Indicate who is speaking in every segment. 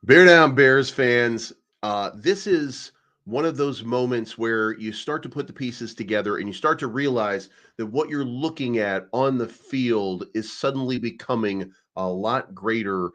Speaker 1: Bear down, Bears fans. This is one of those moments where you start to put the pieces together and you start to realize that what you're looking at on the field is suddenly becoming a lot greater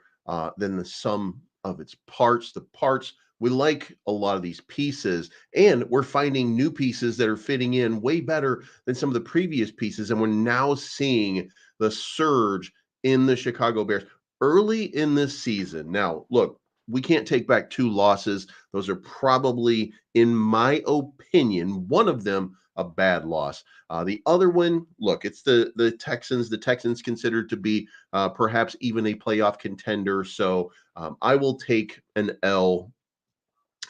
Speaker 1: than the sum of its parts. The parts, we like a lot of these pieces, and we're finding new pieces that are fitting in way better than some of the previous pieces. And we're now seeing the surge in the Chicago Bears early in this season. Now, look, we can't take back two losses. Those are probably, in my opinion, one of them a bad loss. The other one, look, it's the Texans. The Texans considered to be perhaps even a playoff contender. So I will take an L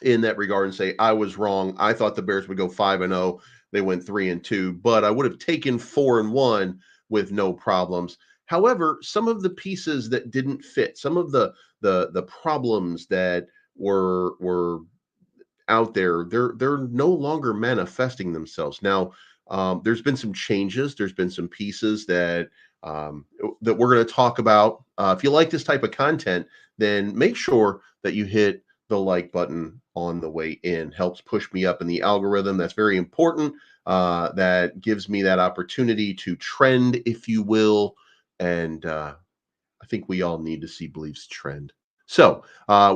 Speaker 1: in that regard and say I was wrong. I thought the Bears would go 5-0. They went 3-2, but I would have taken 4-1 with no problems. However, some of the pieces that didn't fit, some of the problems that were out there, they're no longer manifesting themselves. Now, there's been some changes. There's been some pieces that we're going to talk about. If you like this type of content, then make sure that you hit the like button on the way in. Helps push me up in the algorithm. That's very important. That gives me that opportunity to trend, if you will. And I think we all need to see Bleeves trend. So,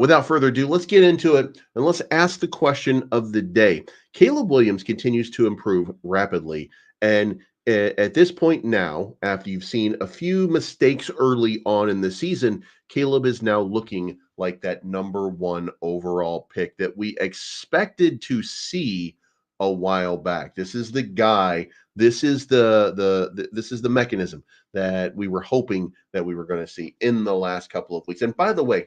Speaker 1: without further ado, let's get into it and let's ask the question of the day. Caleb Williams continues to improve rapidly. And at this point now, after you've seen a few mistakes early on in the season, Caleb is now looking like that number one overall pick that we expected to see a while back. This is the guy. This is this is the mechanism that we were hoping that we were going to see in the last couple of weeks. And by the way,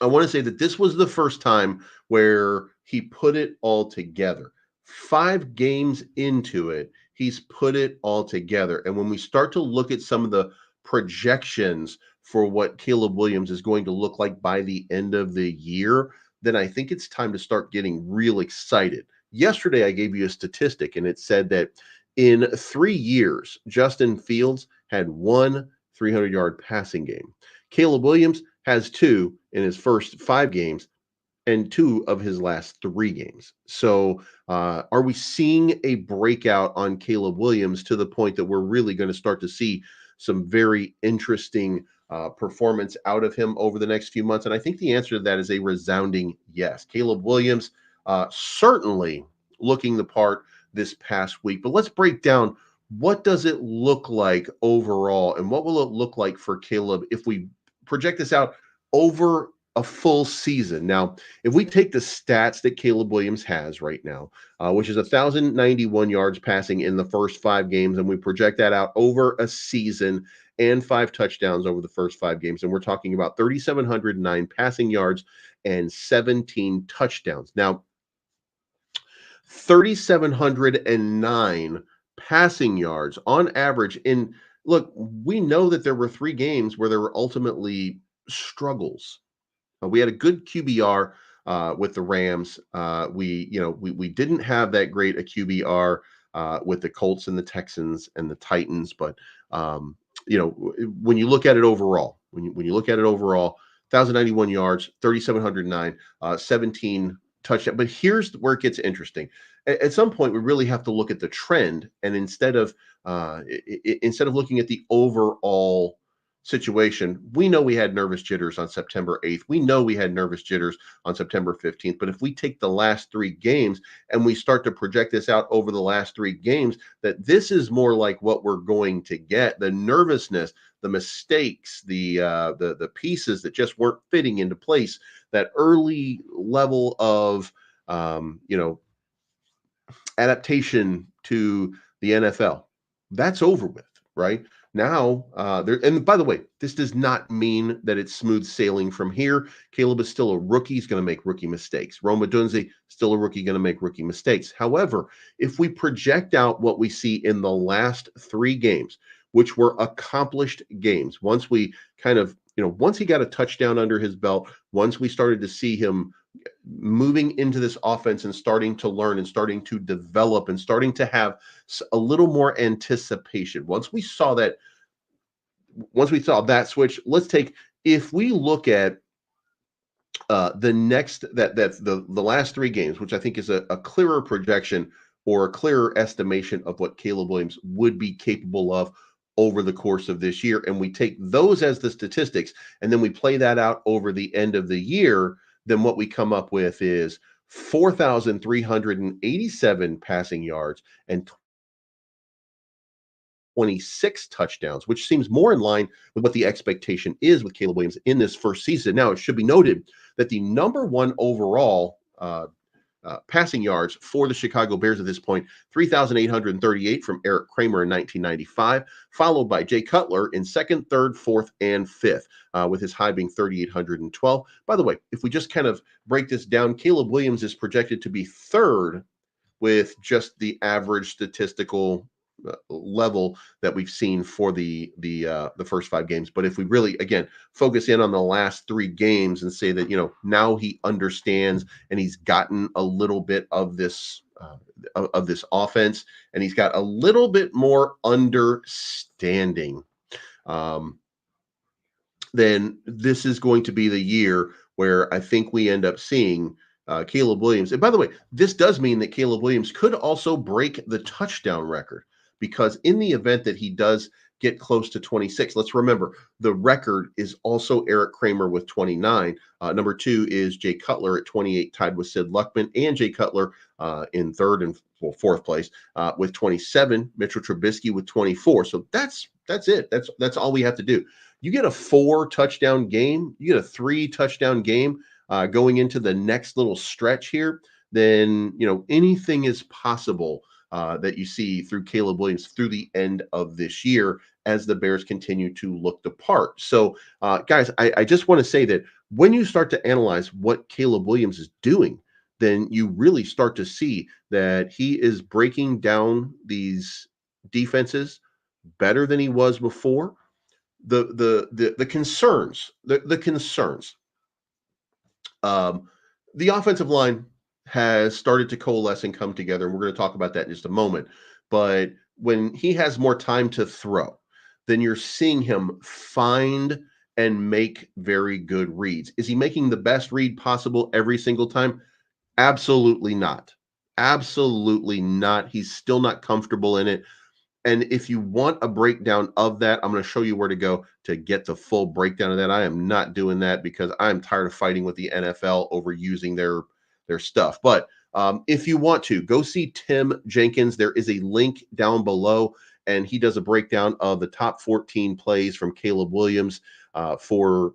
Speaker 1: I want to say that this was the first time where he put it all together. 5 games into it, he's put it all together. And when we start to look at some of the projections for what Caleb Williams is going to look like by the end of the year, then I think it's time to start getting real excited. Yesterday, I gave you a statistic, and it said that in 3 years, Justin Fields had one 300-yard passing game. Caleb Williams has two in his first 5 games and two of his last 3 games. So, are we seeing a breakout on Caleb Williams to the point that we're really going to start to see some very interesting performance out of him over the next few months? And I think the answer to that is a resounding yes. Caleb Williams certainly looking the part this past week. But let's break down, what does it look like overall, and what will it look like for Caleb if we project this out over a full season? Now, if we take the stats that Caleb Williams has right now, which is 1,091 yards passing in the first 5 games, and we project that out over a season and 5 touchdowns over the first 5 games, and we're talking about 3,709 passing yards and 17 touchdowns. Now, 3,709 passing yards on average. In look, we know that there were 3 games where there were ultimately struggles. We had a good QBR with the Rams. We didn't have that great a QBR with the Colts and the Texans and the Titans, but when you look at it overall, when you look at it overall, 1,091 yards, 3,709, 17 touchdown. But here's where it gets interesting. At some point, we really have to look at the trend, and instead of looking at the overall situation, we know we had nervous jitters on September 8th. We know we had nervous jitters on September 15th. But if we take the last 3 games and we start to project this out over the last 3 games, that this is more like what we're going to get. The nervousness, the mistakes, the pieces that just weren't fitting into place, that early level of adaptation to the NFL, that's over with, right? Now, and by the way, this does not mean that it's smooth sailing from here. Caleb is still a rookie. He's going to make rookie mistakes. Rome Odunze, still a rookie, going to make rookie mistakes. However, if we project out what we see in the last 3 games, which were accomplished games, once we kind of, once he got a touchdown under his belt, once we started to see him moving into this offense and starting to learn and starting to develop and starting to have a little more anticipation. Once we saw that switch, if we look at The next that's the last 3 games, which I think is a clearer projection or a clearer estimation of what Caleb Williams would be capable of over the course of this year, and we take those as the statistics, and then we play that out over the end of the year, then what we come up with is 4,387 passing yards and 26 touchdowns, which seems more in line with what the expectation is with Caleb Williams in this first season. Now, it should be noted that the number one overall passing yards for the Chicago Bears at this point, 3,838 from Eric Kramer in 1995, followed by Jay Cutler in second, third, fourth, and fifth, with his high being 3,812. By the way, if we just kind of break this down, Caleb Williams is projected to be third with just the average statistical level that we've seen for the first 5 games. But if we really again focus in on the last 3 games and say that now he understands and he's gotten a little bit of this of this offense and he's got a little bit more understanding, um, then this is going to be the year where I think we end up seeing Caleb Williams. And by the way, this does mean that Caleb Williams could also break the touchdown record because in the event that he does get close to 26, let's remember the record is also Eric Kramer with 29. Number 2 is Jay Cutler at 28, tied with Sid Luckman, and Jay Cutler in third and fourth place with 27. Mitchell Trubisky with 24. So that's it. That's all we have to do. You get a 4 touchdown game, you get a 3 touchdown game going into the next little stretch here, then anything is possible that you see through Caleb Williams through the end of this year as the Bears continue to look the part. So, guys, I just want to say that when you start to analyze what Caleb Williams is doing, then you really start to see that he is breaking down these defenses better than he was before. The concerns, the concerns. Um, the offensive line has started to coalesce and come together, and we're going to talk about that in just a moment. But when he has more time to throw, then you're seeing him find and make very good reads. Is he making the best read possible every single time? Absolutely not. Absolutely not. He's still not comfortable in it. And if you want a breakdown of that, I'm going to show you where to go to get the full breakdown of that. I am not doing that because I'm tired of fighting with the NFL over using their stuff. But if you want to, go see Tim Jenkins. There is a link down below, and he does a breakdown of the top 14 plays from Caleb Williams for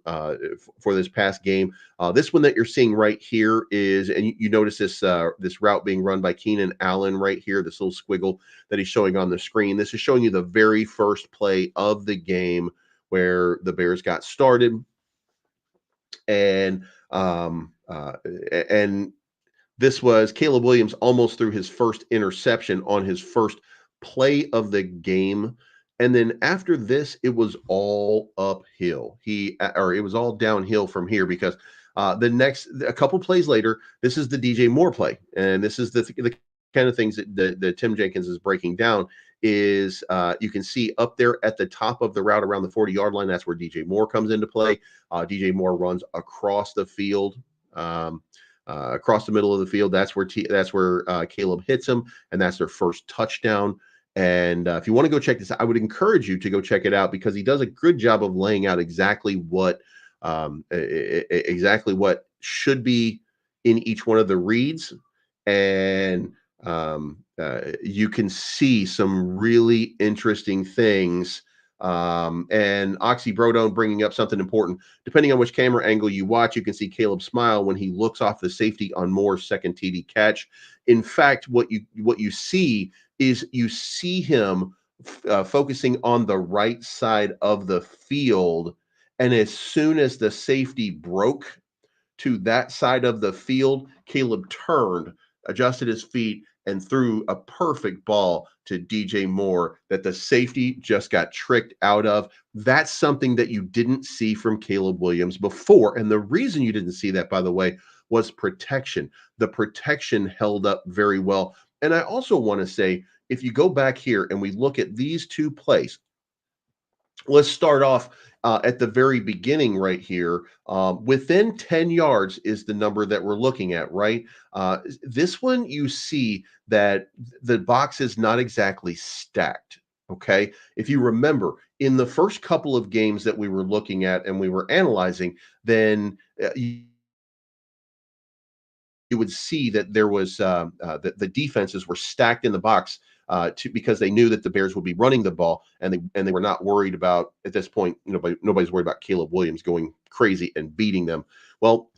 Speaker 1: this past game. This one that you're seeing right here is, and you notice this route being run by Keenan Allen right here, this little squiggle that he's showing on the screen. This is showing you the very first play of the game where the Bears got started, and um, uh, and this was Caleb Williams almost threw his first interception on his first play of the game. And then after this, it was all uphill. It was all downhill from here because a couple plays later, this is the DJ Moore play. And this is the kind of things that the Tim Jenkins is breaking down is you can see up there at the top of the route around the 40-yard line. That's where DJ Moore comes into play. DJ Moore runs across the field. Across the middle of the field. That's where Caleb hits him, and that's their first touchdown. And if you want to go check this out, I would encourage you to go check it out because he does a good job of laying out exactly what should be in each one of the reads, and you can see some really interesting things. And Oxy Brodone bringing up something important. Depending on which camera angle you watch, you can see Caleb smile when he looks off the safety on Moore's second TD catch. In fact, what you see is you see him focusing on the right side of the field, and as soon as the safety broke to that side of the field, Caleb turned, adjusted his feet, and threw a perfect ball to DJ Moore that the safety just got tricked out of. That's something that you didn't see from Caleb Williams before. And the reason you didn't see that, by the way, was protection. The protection held up very well. And I also want to say, if you go back here and we look at these 2 plays, let's start off at the very beginning right here. Within 10 yards is the number that we're looking at, right? This one, you see that the box is not exactly stacked. Okay. If you remember, in the first couple of games that we were looking at and we were analyzing, then you would see that there was the defenses were stacked in the box because they knew that the Bears would be running the ball, and they were not worried about at this point. Nobody's worried about Caleb Williams going crazy and beating them. Well,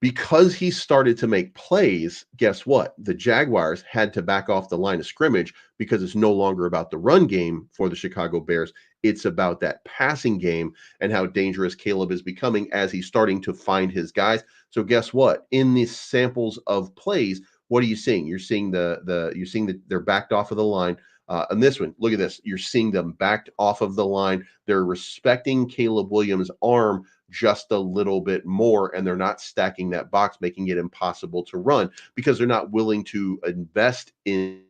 Speaker 1: because he started to make plays, guess what? The Jaguars had to back off the line of scrimmage because it's no longer about the run game for the Chicago Bears. It's about that passing game and how dangerous Caleb is becoming as he's starting to find his guys. So guess what? In these samples of plays, what are you seeing? You're seeing you're seeing that they're backed off of the line. On this one, look at this. You're seeing them backed off of the line. They're respecting Caleb Williams' arm just a little bit more, and they're not stacking that box, making it impossible to run because they're not willing to invest in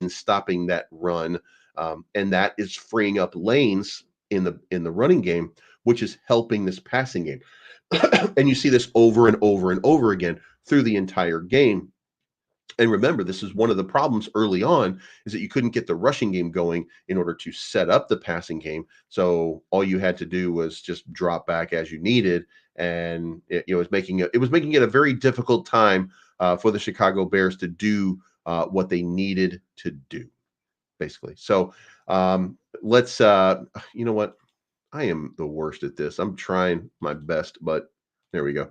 Speaker 1: stopping that run, and that is freeing up lanes in the running game, which is helping this passing game. And you see this over and over and over again through the entire game. And remember, this is one of the problems early on is that you couldn't get the rushing game going in order to set up the passing game. So all you had to do was just drop back as you needed, and it was making it a very difficult time for the Chicago Bears to do what they needed to do, basically. So let's you know what? I am the worst at this. I'm trying my best, but there we go.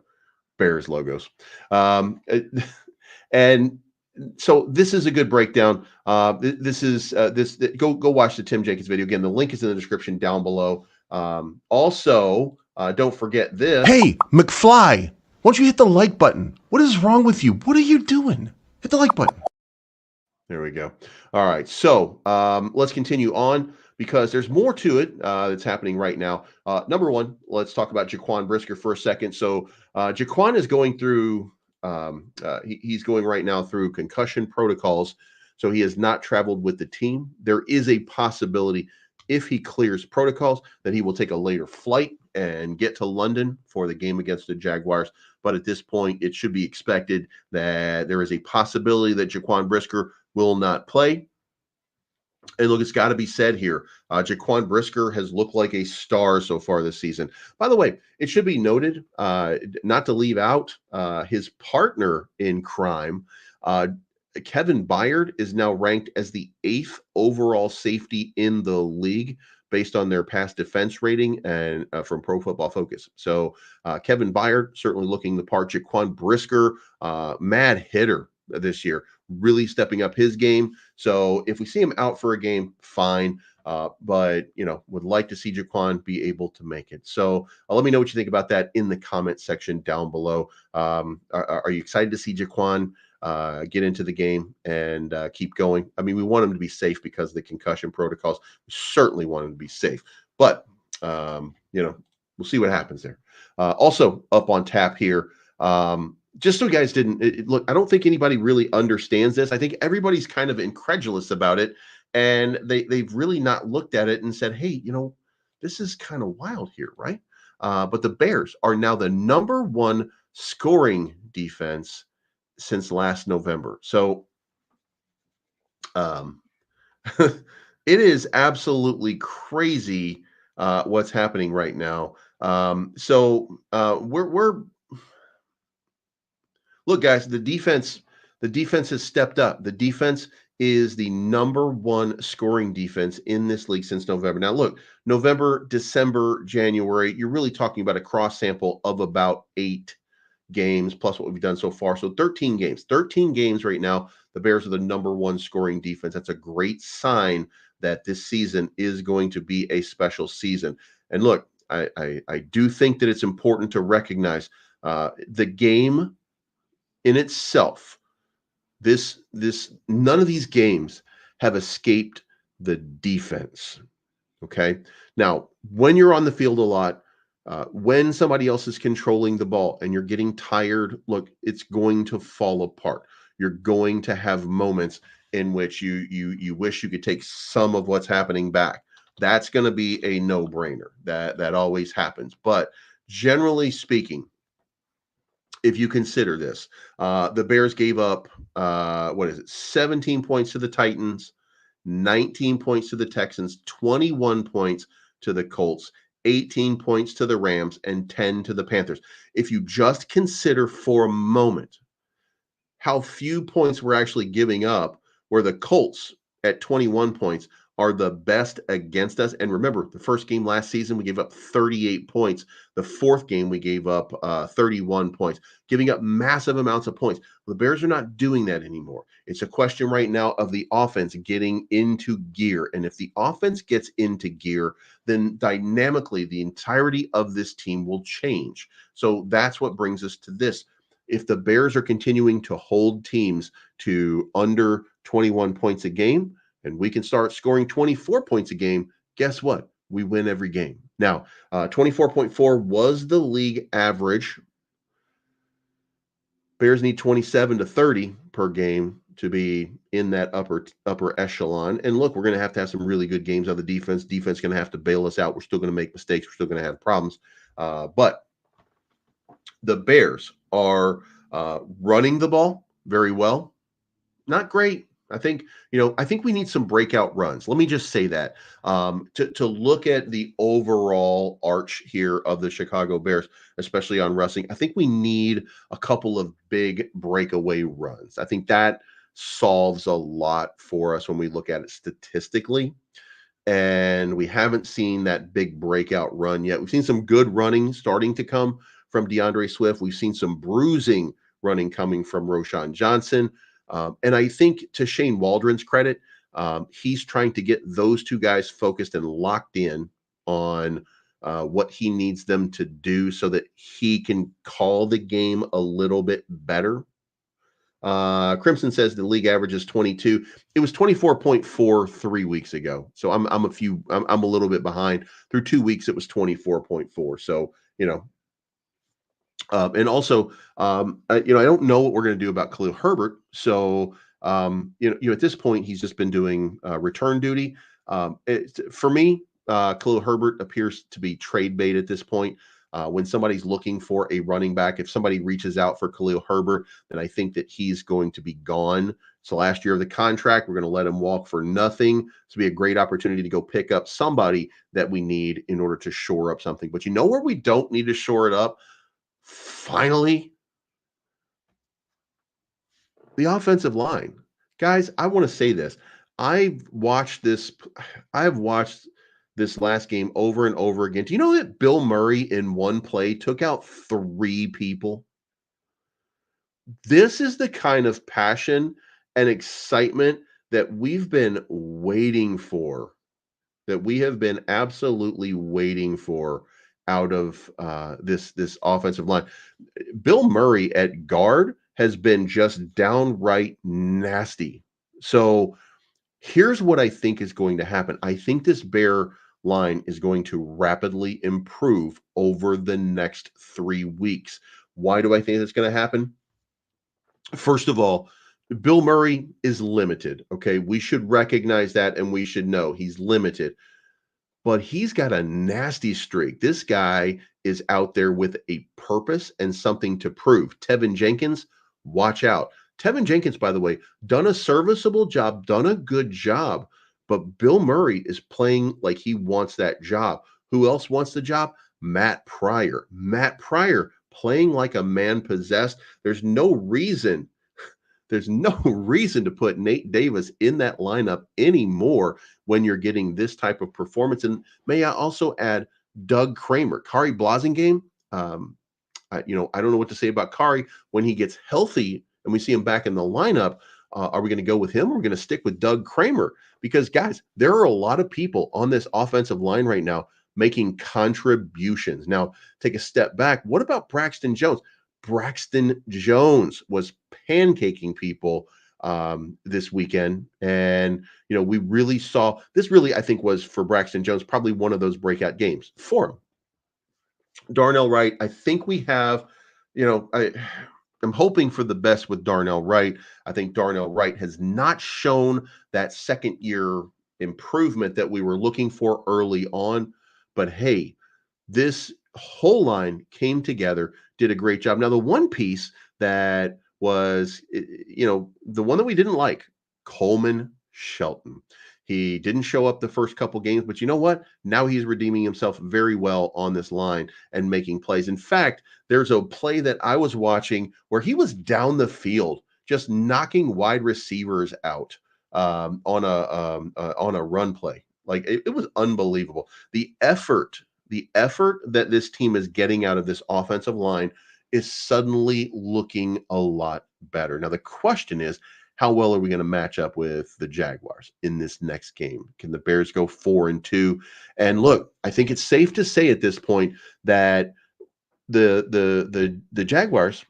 Speaker 1: Bears logos. Um, and so this is a good breakdown. This is go watch the Tim Jenkins video again. The link is in the description down below. Also, don't forget this.
Speaker 2: Hey, McFly, won't you hit the like button? What is wrong with you? What are you doing? Hit the like button.
Speaker 1: There we go. All right, so let's continue on because there's more to it that's happening right now. Number one, let's talk about Jaquan Brisker for a second. So Jaquan is going through. He's going right now through concussion protocols, so he has not traveled with the team. There is a possibility, if he clears protocols, that he will take a later flight and get to London for the game against the Jaguars. But at this point, it should be expected that there is a possibility that Jaquan Brisker will not play. And look, it's got to be said here. Jaquan Brisker has looked like a star so far this season. By the way, it should be noted, not to leave out his partner in crime, Kevin Byard is now ranked as the 8th overall safety in the league based on their pass defense rating and from Pro Football Focus. So Kevin Byard certainly looking the part. Jaquan Brisker, mad hitter this year, really stepping up his game. So if we see him out for a game, fine. But would like to see Jaquan be able to make it. So let me know what you think about that in the comment section down below. Are you excited to see Jaquan get into the game and keep going? I mean, we want him to be safe because of the concussion protocols. We certainly want him to be safe, but we'll see what happens there. Also up on tap here. Just so you guys didn't look, I don't think anybody really understands this. I think everybody's kind of incredulous about it, and they've really not looked at it and said, "Hey, this is kind of wild here, right?" But the Bears are now the number one scoring defense since last November. So, um, it is absolutely crazy what's happening right now. We're look, guys, the defense has stepped up. The defense is the number one scoring defense in this league since November. Now, look, November, December, January, you're really talking about a cross sample of about 8 games plus what we've done so far. So 13 games. 13 games right now. The Bears are the number one scoring defense. That's a great sign that this season is going to be a special season. And look, I do think that it's important to recognize the game in itself, this none of these games have escaped the defense. Okay. Now, when you're on the field a lot, when somebody else is controlling the ball and you're getting tired, look, it's going to fall apart. You're going to have moments in which you wish you could take some of what's happening back. that's going to be a no-brainer. That always happens. But generally speaking, if you consider this, the Bears gave up what is it, 17 points to the Titans, 19 points to the Texans, 21 points to the Colts, 18 points to the Rams, and 10 to the Panthers. If you just consider for a moment how few points we're actually giving up, where the Colts at 21 points are the best against us. And remember, the first game last season, we gave up 38 points. The fourth game, we gave up 31 points, giving up massive amounts of points. The Bears are not doing that anymore. It's a question right now of the offense getting into gear. And if the offense gets into gear, then dynamically, the entirety of this team will change. So that's what brings us to this. If the Bears are continuing to hold teams to under 21 points a game, and we can start scoring 24 points a game, guess what? We win every game. Now, 24.4 was the league average. Bears need 27 to 30 per game to be in that upper echelon. And look, we're going to have some really good games on the defense. Defense going to have to bail us out. We're still going to make mistakes. We're still going to have problems. But the Bears are running the ball very well. Not great. I think we need some breakout runs. Let me just say that to look at the overall arch here of the Chicago Bears, especially on rushing, I think we need a couple of big breakaway runs. I think that solves a lot for us when we look at it statistically. And we haven't seen that big breakout run yet. We've seen some good running starting to come from DeAndre Swift. We've seen some bruising running coming from Roshan Johnson. And I think to Shane Waldron's credit, he's trying to get those two guys focused and locked in on what he needs them to do so that he can call the game a little bit better. Crimson says the league average is 22. It was 24.4 3 weeks ago. So I'm a little bit behind. Through 2 weeks, it was 24.4. So, and also, I don't know what we're going to do about Khalil Herbert. So, at this point, he's just been doing return duty. For me, Khalil Herbert appears to be trade bait at this point. When somebody's looking for a running back, if somebody reaches out for Khalil Herbert, then I think that he's going to be gone. So last year of the contract, we're going to let him walk for nothing. This will be a great opportunity to go pick up somebody that we need in order to shore up something. But you know where we don't need to shore it up? Finally, the offensive line. Guys, I want to say this. I've watched this I've watched this last game over and over again. Do you know that Bill Murray in one play took out 3 people? This is the kind of passion and excitement that we've been waiting for, that we have been absolutely waiting for out of this offensive line. Bill Murray at guard has been just downright nasty. So here's what I think is going to happen. I think this Bear line is going to rapidly improve over the next 3 weeks. Why do I think that's going to happen? First of all, Bill Murray is limited. Okay. We should recognize that and we should know he's limited, but he's got a nasty streak. This guy is out there with a purpose and something to prove. Tevin Jenkins, watch out. Tevin Jenkins, by the way, done a serviceable job, done a good job, but Bill Murray is playing like he wants that job. Who else wants the job? Matt Pryor. Matt Pryor playing like a man possessed. There's no reason to put Nate Davis in that lineup anymore when you're getting this type of performance. And may I also add Doug Kramer, Kari Blasingame. I don't know what to say about Kari when he gets healthy and we see him back in the lineup. Are we going to go with him? Or are we going to stick with Doug Kramer? Because guys, there are a lot of people on this offensive line right now making contributions. Now, take a step back. What about Braxton Jones? Braxton Jones was pancaking people this weekend. And, we really saw this really, I think, was for Braxton Jones, probably one of those breakout games for him. Darnell Wright, I think we have, I'm hoping for the best with Darnell Wright. I think Darnell Wright has not shown that second year improvement that we were looking for early on. But hey, this whole line came together, did a great job. Now, the one piece that was, the one that we didn't like, Coleman Shelton. He didn't show up the first couple games, but you know what? Now he's redeeming himself very well on this line and making plays. In fact, there's a play that I was watching where he was down the field, just knocking wide receivers out on a run play. Like it was unbelievable. The effort that this team is getting out of this offensive line is suddenly looking a lot better. Now, the question is, how well are we going to match up with the Jaguars in this next game? Can the Bears go 4-2? And look, I think it's safe to say at this point that the Jaguars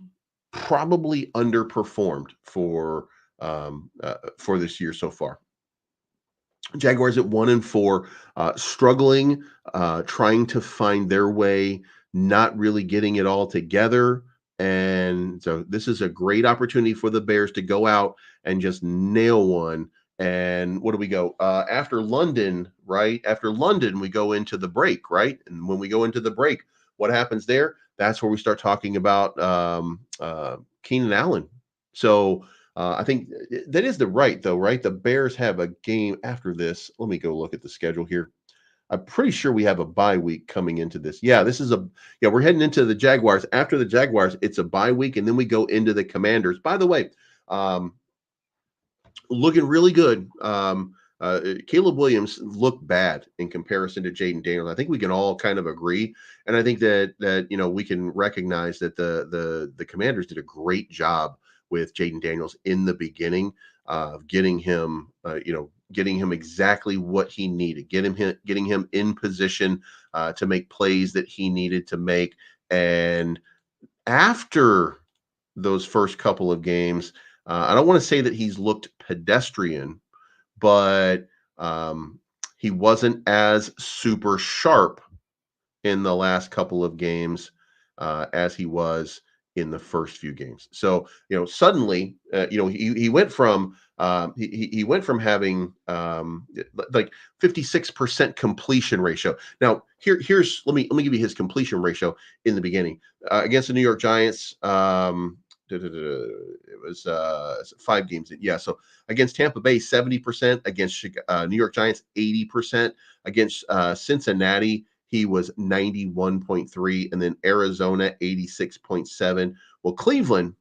Speaker 1: probably underperformed for this year so far. Jaguars at 1-4, struggling, trying to find their way, not really getting it all together. And so this is a great opportunity for the Bears to go out and just nail one. And what do we go after London? Right after London, we go into the break, right? And when we go into the break, what happens there? That's where we start talking about Keenan Allen. So I think that is the right, though, right? The Bears have a game after this. Let me go look at the schedule here. I'm pretty sure we have a bye week coming into this. Yeah, we're heading into the Jaguars. After the Jaguars, it's a bye week, and then we go into the Commanders. By the way, looking really good. Caleb Williams looked bad in comparison to Jaden Daniels. I think we can all kind of agree, and I think that we can recognize that the Commanders did a great job with Jaden Daniels in the beginning of getting him exactly what he needed, getting him in position to make plays that he needed to make. And after those first couple of games, I don't want to say that he's looked pedestrian, but he wasn't as super sharp in the last couple of games as he was in the first few games. So suddenly, he went from he went from having like 56% completion ratio. Now here's let me give you his completion ratio in the beginning against the New York Giants. It was 5 games. Yeah, so against Tampa Bay, 70%. Against New York Giants, 80%. Against Cincinnati, he was 91.3, and then Arizona 86.7. Well, Cleveland,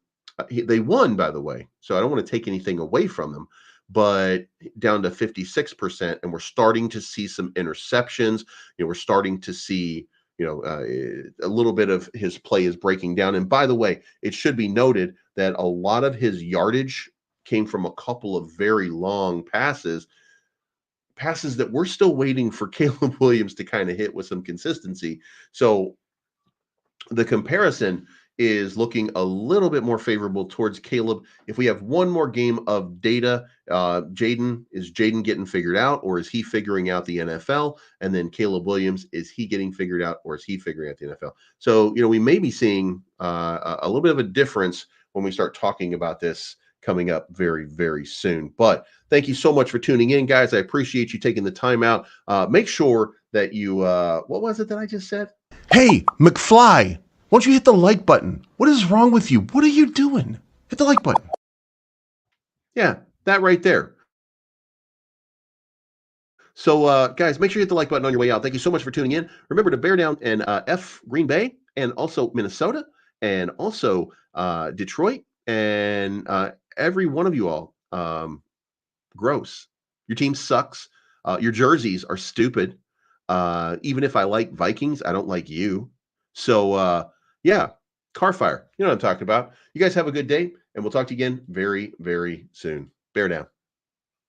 Speaker 1: they won, by the way, so I don't want to take anything away from them, but down to 56%, and we're starting to see some interceptions. We're starting to see a little bit of his play is breaking down. And by the way, it should be noted that a lot of his yardage came from a couple of very long passes that we're still waiting for Caleb Williams to kind of hit with some consistency. So the comparison is looking a little bit more favorable towards Caleb. If we have one more game of data, is Jaden getting figured out, or is he figuring out the NFL? And then Caleb Williams, is he getting figured out, or is he figuring out the NFL? So, we may be seeing a little bit of a difference when we start talking about this coming up very, very soon. But thank you so much for tuning in, guys. I appreciate you taking the time out. Make sure that you, what was it that I just said?
Speaker 2: Hey, McFly, won't you hit the like button? What is wrong with you? What are you doing? Hit the like button.
Speaker 1: Yeah, that right there. So, guys, make sure you hit the like button on your way out. Thank you so much for tuning in. Remember to bear down and F Green Bay, and also Minnesota, and also Detroit, and every one of you all. Gross. Your team sucks. Your jerseys are stupid. Even if I like Vikings, I don't like you. So, yeah, car fire. You know what I'm talking about. You guys have a good day, and we'll talk to you again very, very soon. Bear down.